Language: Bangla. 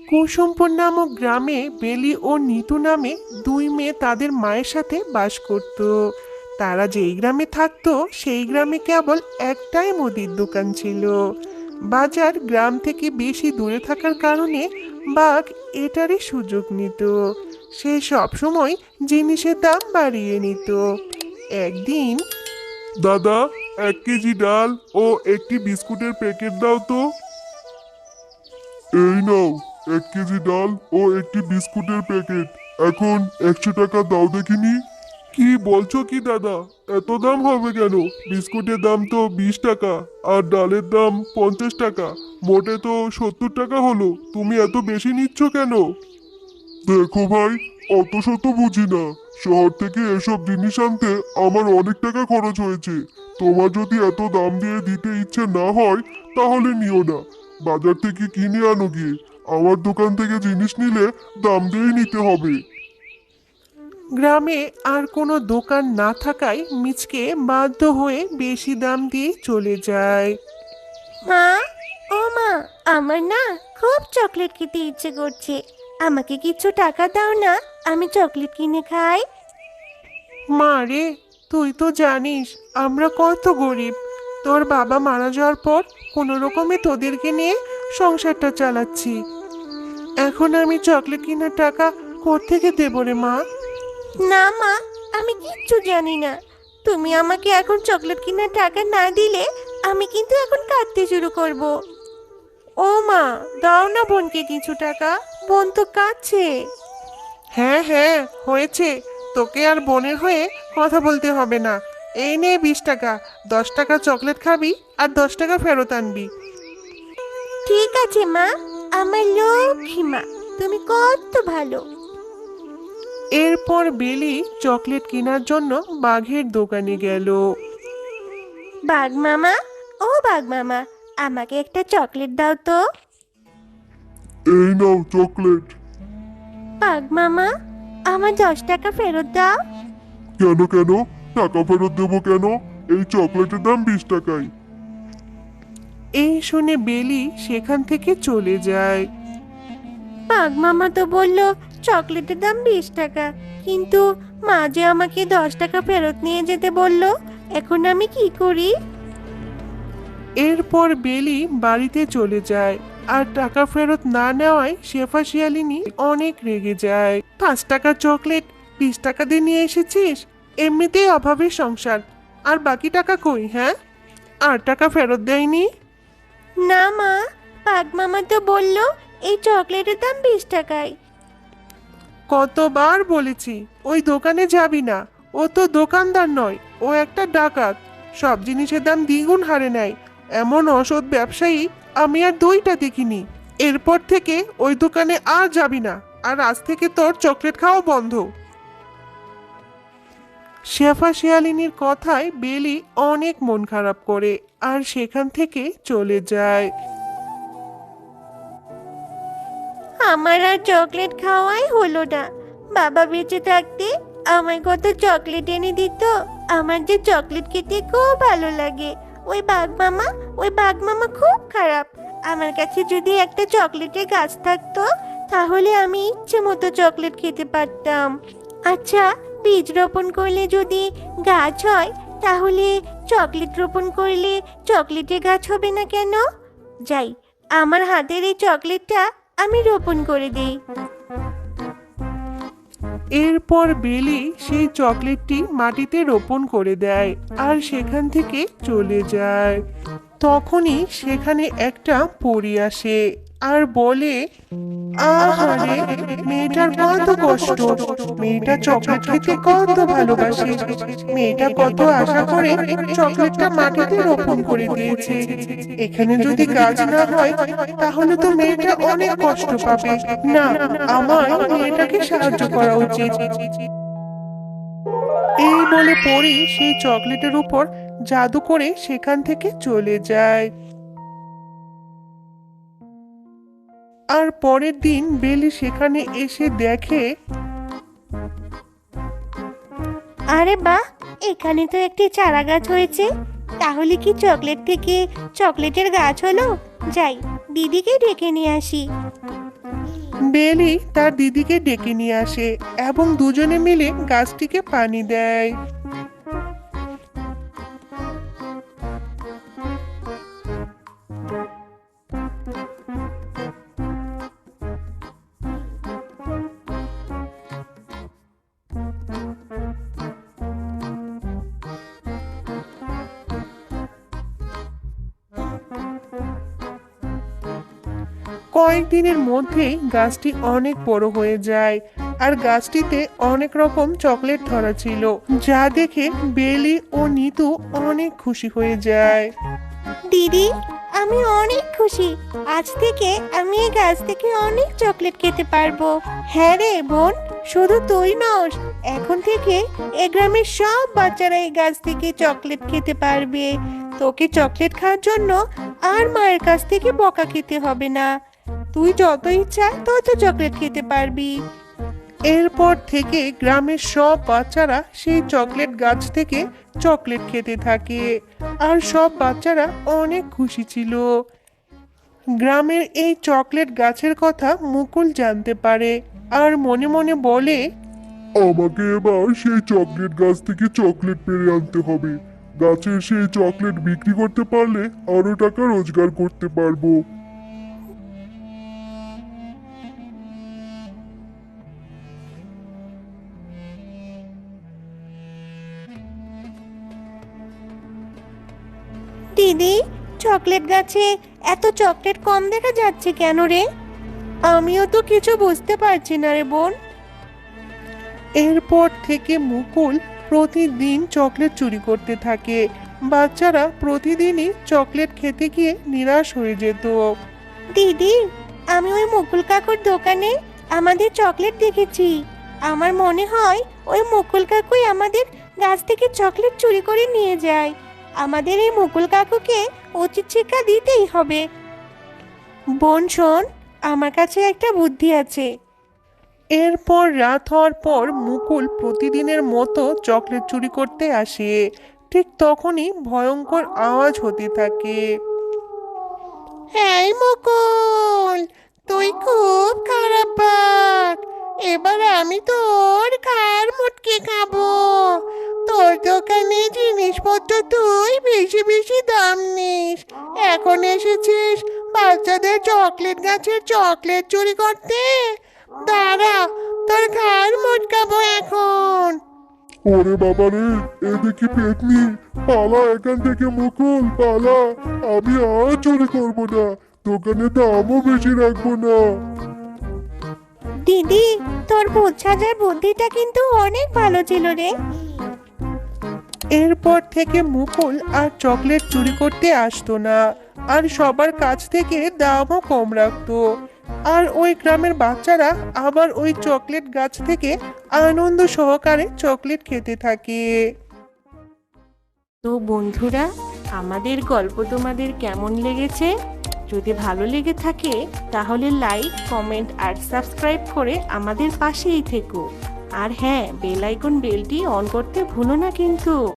কুসুমপুর নামক গ্রামে বেলি ও নিতু নামে দুই মেয়ে তাদের মায়ের সাথে বাস করত। তারা যেই গ্রামে থাকতো সেই গ্রামে কেবল একটাই মুদির দোকান ছিল। বাজার গ্রাম থেকে বেশি দূরে থাকার কারণে বাঘ এটারই সুযোগ নিত। সে সবসময় জিনিসের দাম বাড়িয়ে নিত। একদিন, দাদা, 1 কেজি ডাল ও একটি বিস্কুটের প্যাকেট দাও তো। এই নাও, 1 কেজি ডাল ও একটি বিস্কুটের প্যাকেট। এখন 100 টাকা দাও দেখিনি। কি বলছো কি দাদা, এত দাম হবে কেন? বিস্কুটের দাম তো 20 টাকা আর ডালের দাম 50 টাকা, মোটে তো 70 টাকা হলো। তুমি এত বেশি নিচ্ছ কেন? দেখো ভাই, অত শত বুঝি না। শহর থেকে এসব জিনিস আনতে আমার অনেক টাকা খরচ হয়েছে। তোমার যদি এত দাম দিয়ে দিতে ইচ্ছে না হয় তাহলে নিও না। বাজার থেকে কিনে আনো গিয়ে। আমার দোকান থেকে জিনিস নিলে দাম দিয়েই নিতে হবে। গ্রামে আর কোনো দোকান না থাকায় মিচকে বাধ্য হয়ে বেশি দাম দিয়ে চলে যায়। মা, ও মা, আমার না খুব চকলেট খেতে ইচ্ছে করছে। আমাকে কিছু টাকা দাও না, আমি চকলেট কিনে খাই। মা রে, তুই তো জানিস আমরা কত গরিব। তোর বাবা মারা যাওয়ার পর কোনো রকমে তোদেরকে নিয়ে সংসারটা চালাচ্ছি। এখন আমি চকলেট কেনার টাকা কোত্থেকে দেবো রে মা? না মা, আমি কিচ্ছু জানি না। তুমি আমাকে এখন চকলেট কেনার টাকা না দিলে আমি কিন্তু এখন কাঁদতে শুরু করব। ও মা, দাও না বোনকে কিছু টাকা, বোন তো কাঁদছে। হ্যাঁ হ্যাঁ, হয়েছে। তোকে আর বোনের হয়ে কথা বলতে হবে না। এই নে 20 টাকা। 10 টাকা চকলেট খাবি আর 10 টাকা ফেরত আনবি। ঠিক আছে মা, আমার লক্ষ্মী মা, তুমি কত ভালো। এরপর বেলি চকলেট কেনার জন্য বাঘের দোকানে গেল। বাঘ মামা, ও বাঘ মামা, আমাকে একটা চকলেট দাও তো। এই নাও চকলেট। বাঘ মামা, আমার 10 টাকা ফেরত দাও। কেন কেন? টাকা ফেরত দেবো কেন? এই চকলেটের দাম 20 টাকাই। এই শুনে বেলি সেখান থেকে চলে যায়। বাঘ মামা তো বললো চকলেটের দাম 20 টাকা, কিন্তু মা যে আমাকে 10 টাকা ফেরত নিয়ে যেতে বললো। এখন আমি কি করি? এরপর বেলি বাড়িতে চলে যায় আর টাকা ফেরত না নেওয়ায় শেফা শিয়ালিনী অনেক রেগে যায়। 5 টাকা চকলেট 20 টাকা দিয়ে নিয়ে এসেছিস? এমনিতেই অভাবের সংসার, আর বাকি টাকা কই? হ্যাঁ, আর টাকা ফেরত দেয়নি? না মা, বাঘ মামা তো বললো এই চকলেটের দাম 20 টাকাই। কতবার বলেছি ওই দোকানে যাবি না। ও তো দোকানদার নয়, ও একটা ডাকাত। সব জিনিসের দাম দ্বিগুণ হারে নেয়। এমন অসৎ ব্যবসায়ী আমি আর 2টা দেখিনি। এরপর থেকে ওই দোকানে আর যাবি না, আর আজ থেকে তোর চকলেট খাওয়া বন্ধ। শেফা শিয়ালিনীর কথায় বেলি অনেক মন খারাপ করে আর সেখান থেকে চলে যায়। আমার আর চকলেট খাওয়াই হলো না। বাবা বেঁচে থাকতে আমায় কত চকলেট এনে দিত। আমার যে চকলেট খেতে খুব ভালো লাগে। ওই বাঘ মামা খুব খারাপ। আমার কাছে যদি একটা চকলেটের গাছ থাকতো তাহলে আমি ইচ্ছে মতো চকলেট খেতে পারতাম। আচ্ছা, বীজ রোপণ করলে যদি গাছ হয়, তাহলে চকলেট রোপণ করলে চকলেটের গাছ হবে না কেন? যাই, আমার হাতের এই চকলেটটা আমি রোপণ করে দেই। এরপর বেলি সেই চকলেটটি মাটিতে রোপণ করে দেয় আর সেখান থেকে চলে যায়। তখনই সেখানে একটা পরী আসে আর বলে, আহারে, মেয়েটার কত কষ্ট। মেয়েটা চকলেট খেতে কত ভালোবাসে। মেয়েটা কত আশা করে চকলেটটা মাটিতে রোপণ করে দিয়েছে। এখানে যদি গাছ না হয় তাহলে তো মেয়েটা অনেক কষ্ট পাবে। না, আমার মেয়েটাকে সাহায্য করা উচিত। এই বলে পরী সেই চকলেটের উপর জাদু করে সেখান থেকে চলে যায়। আর পরের দিন বেলি সেখানে এসে দেখে, আরে বাহ, এখানে তো একটি চারা গাছ হয়েছে। তাহলে কি চকলেট থেকে চকলেটের গাছ হলো? যাই, দিদিকে ডেকে নিয়ে আসি। বেলি তার দিদিকে ডেকে নিয়ে আসে এবং দুজনে মিলে গাছটিকে পানি দেয়। কয়েকদিনের মধ্যেই গাছটি অনেক বড় হয়ে যায় আর গাছটিতে অনেক রকম চকলেট ধরা ছিল, যা দেখে বেলি ও নিতু অনেক খুশি হয়ে যায়। দিদি, আমি অনেক খুশি। আজ থেকে আমি এই গাছ থেকে অনেক চকলেট খেতে পারবো। হ্যাঁ রে বোন, শুধু তুই নস, এখন থেকে এ গ্রামের সব বাচ্চারা এই গাছ থেকে চকলেট খেতে পারবে। তোকে চকলেট খাওয়ার জন্য আর মায়ের কাছ থেকে বকা খেতে হবে না। তুই যত ইচ্ছা তত চকলেট খেতে পারবি। এরপর থেকে গ্রামের সব বাচ্চারা সেই চকলেট গাছ থেকে চকলেট খেতে থাকে আর সব বাচ্চারা অনেক খুশি ছিল। গ্রামের এই চকলেট গাছের কথা মুকুল জানতে পারে আর মনে মনে বলে, আমাকে এবার সেই চকলেট গাছ থেকে চকলেট পেড়ে আনতে হবে। গাছের সেই চকলেট বিক্রি করতে পারলে আরো টাকা রোজগার করতে পারবো। দিদি, চকলেট গাছে এত চকলেট কম দেখা যাচ্ছে কেন রে? আমিও তো কিছু বুঝতে পারছি না রে বোন। এরপর থেকে মুকুল প্রতিদিন চকলেট চুরি করতে থাকে। বাচ্চারা প্রতিদিনই চকলেট খেতে গিয়ে নিরাশ হয়ে যেত। দিদি, আমি ওই মুকুল কাকুর দোকানে আমাদের চকলেট দেখেছি। আমার মনে হয় ওই মুকুল কাকুই আমাদের গাছ থেকে চকলেট চুরি করে নিয়ে যায়। আমাদের এই মুকুল কাকুকে উচিত শিক্ষা দিতেই হবে। বোন শোন, আমার কাছে একটা বুদ্ধি আছে। এরপর রাত হওয়ার পর মুকুল প্রতিদিনের মতো চকলেট চুরি করতে আসে। ঠিক তখনই ভয়ঙ্কর আওয়াজ হতে থাকে। এই মুকুল, তুই খুব খারাপ বাঘ। এবার আমি তোর ঘাড় মুটকে খাবো। তোর দোকানে জিনিসপত্র তুই বেশি বেশি দাম নিস, এখন এসেছিস বাচ্চাদের চকলেট গাছের চকলেট চুরি করতে। দাঁড়া, তোর ঘাড় মুটকাবো এখন। ওরে বাবা রে, এ দেখি পেতনি! পালা এখান থেকে মুকুল, পালা! আমি আর চুরি করবো না, দোকানে দামও বেশি রাখবো না। দিদি, তোর ভূত সাজার বুদ্ধিটা কিন্তু অনেক ভালো ছিল রে। এরপর থেকে মুকুল আর চকলেট চুরি করতে আসতো না আর সবার কাছ থেকে দামও কম রাখতো। আর ওই গ্রামের বাচ্চারা আবার ওই চকলেট গাছ থেকে আনন্দ সহকারে চকলেট খেতে থাকে। তো বন্ধুরা, আমাদের গল্প তোমাদের কেমন লেগেছে? যদি ভালো লেগে থাকে তাহলে লাইক, কমেন্ট আর সাবস্ক্রাইব করে আমাদের পাশেই থেকো। আর হ্যাঁ, বেল আইকন বেলটি অন করতে ভুলো না কিন্তু।